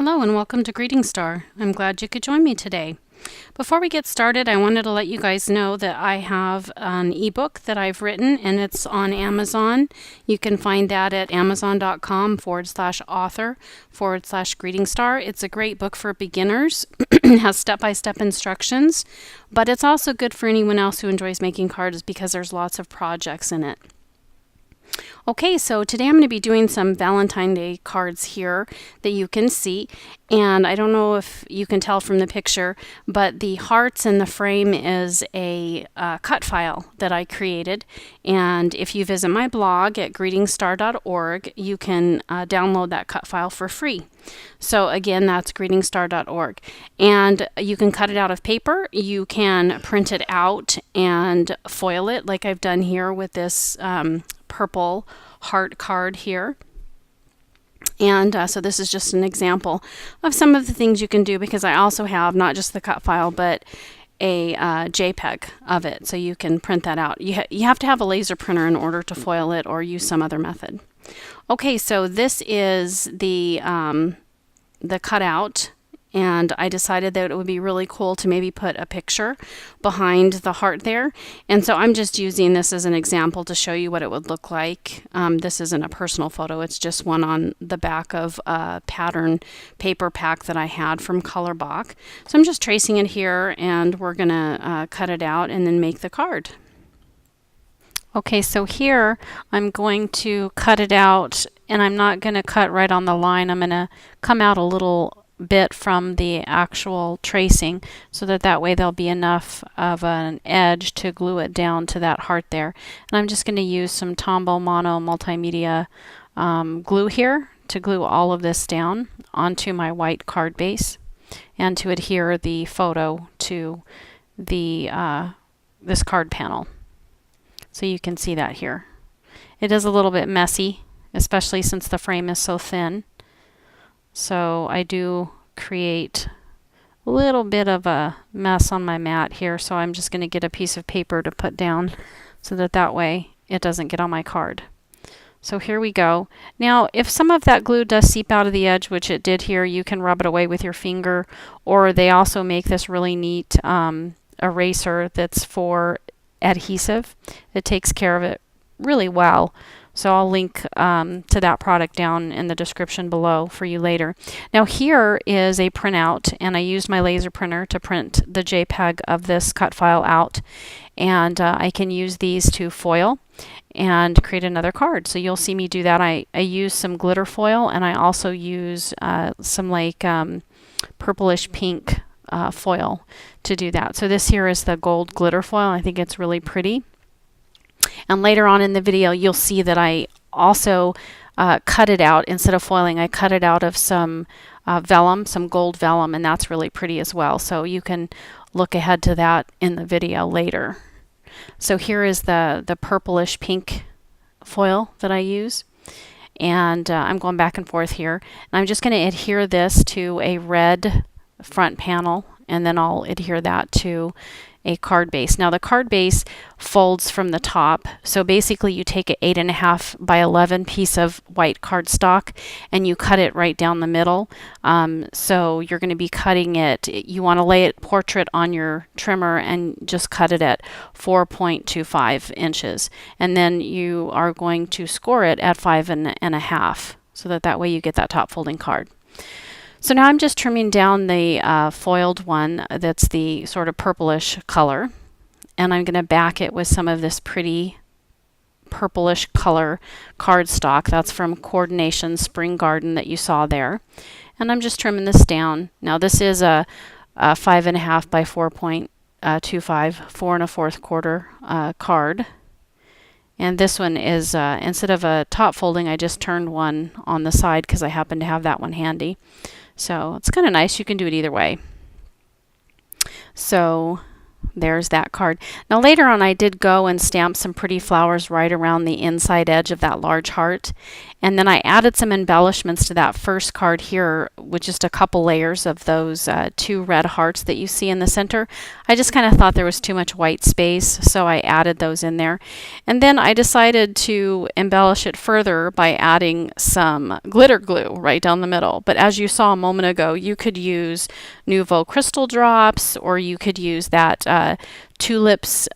Hello and welcome to Greeting Star. I'm glad you could join me today. Before we get started, I wanted to let you guys know that I have an ebook that I've written and it's on Amazon. You can find that at amazon.com/author/Greeting Star. It's a great book for beginners. It has step-by-step instructions, but it's also good for anyone else who enjoys making cards because there's lots of projects in it. Okay, so today I'm going to be doing some Valentine Day cards here that you can see, and I don't know if you can tell from the picture, but the hearts in the frame is a cut file that I created, and if you visit my blog at greetingstar.org, you can download that cut file for free. So again, that's greetingstar.org, and you can cut it out of paper, you can print it out and foil it like I've done here with this purple heart card here. And so this is just an example of some of the things you can do, because I also have not just the cut file but a JPEG of it, so you can print that out. You have to have a laser printer in order to foil it or use some other method. Okay, so this is the cutout, and I decided that it would be really cool to maybe put a picture behind the heart there. And so I'm just using this as an example to show you what it would look like. This isn't a personal photo, it's just one on the back of a pattern paper pack that I had from Colorbach. So I'm just tracing it here, and we're going to cut it out and then make the card. Okay, so here I'm going to cut it out, and I'm not going to cut right on the line. I'm going to come out a little bit from the actual tracing so that way there'll be enough of an edge to glue it down to that heart there. And I'm just going to use some Tombow Mono multimedia glue here to glue all of this down onto my white card base and to adhere the photo to the this card panel. So you can see that here. It is a little bit messy, especially since the frame is so thin. So I do create a little bit of a mess on my mat here, so I'm just going to get a piece of paper to put down so that way it doesn't get on my card. So here we go. Now if some of that glue does seep out of the edge, which it did here, you can rub it away with your finger, or they also make this really neat eraser that's for adhesive. It takes care of it really well. So I'll link to that product down in the description below for you later. Now here is a printout, and I used my laser printer to print the JPEG of this cut file out, and I can use these to foil and create another card. So you'll see me do that. I use some glitter foil, and I also use some like purplish pink foil to do that. So this here is the gold glitter foil. I think it's really pretty. And later on in the video, you'll see that I also cut it out. Instead of foiling, I cut it out of some vellum, some gold vellum, and that's really pretty as well. So you can look ahead to that in the video later. So here is the purplish pink foil that I use. And I'm going back and forth here. And I'm just going to adhere this to a red front panel, and then I'll adhere that to a card base. Now the card base folds from the top, so basically you take an 8.5 by 11 piece of white cardstock and you cut it right down the middle. So you're going to be cutting it, you want to lay it portrait on your trimmer and just cut it at 4.25 inches, and then you are going to score it at 5.5, so that way you get that top folding card. So now I'm just trimming down the foiled one that's the sort of purplish color, and I'm going to back it with some of this pretty purplish color cardstock. That's from Coordination Spring Garden that you saw there. And I'm just trimming this down. Now this is a 5.5 by 4.25, 4 1/4 quarter card. And this one is, instead of a top folding, I just turned one on the side because I happen to have that one handy. So it's kind of nice. You can do it either way. So there's that card. Now later on I did go and stamp some pretty flowers right around the inside edge of that large heart. And then I added some embellishments to that first card here with just a couple layers of those 2 red hearts that you see in the center. I just kind of thought there was too much white space, so I added those in there. And then I decided to embellish it further by adding some glitter glue right down the middle. But as you saw a moment ago, you could use Nouveau Crystal Drops, or you could use that Tulips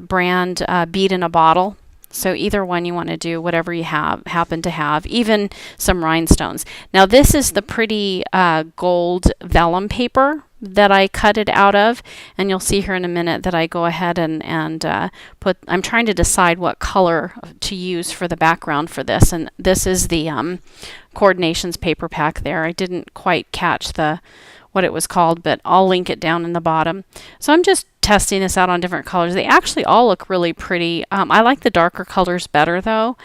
brand bead in a bottle. So either one you want to do, whatever you happen to have, even some rhinestones. Now this is the pretty gold vellum paper that I cut it out of, and you'll see here in a minute that I go ahead and I'm trying to decide what color to use for the background for this, and this is the Coordinations paper pack there. I didn't quite catch what it was called, but I'll link it down in the bottom. So I'm just testing this out on different colors. They actually all look really pretty. I like the darker colors better though.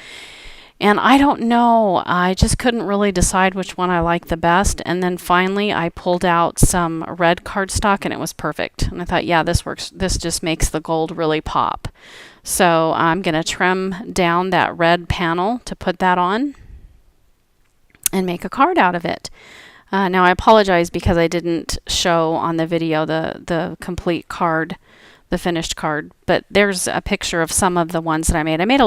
And I don't know, I just couldn't really decide which one I like the best. And then finally I pulled out some red cardstock and it was perfect. And I thought, yeah, this works. This just makes the gold really pop. So I'm going to trim down that red panel to put that on and make a card out of it. Now I apologize because I didn't show on the video the complete card, the finished card, but there's a picture of some of the ones that I made. I made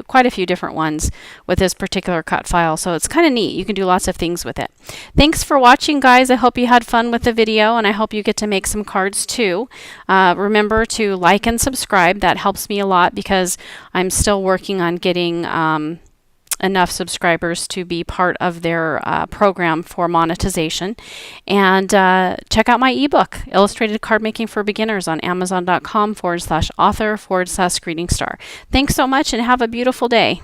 quite a few different ones with this particular cut file, so it's kind of neat. You can do lots of things with it. Thanks for watching, guys. I hope you had fun with the video, and I hope you get to make some cards too. Remember to like and subscribe. That helps me a lot because I'm still working on getting enough subscribers to be part of their program for monetization. And check out my ebook, Illustrated Card Making for Beginners, on Amazon.com/author/greeting star. Thanks so much and have a beautiful day.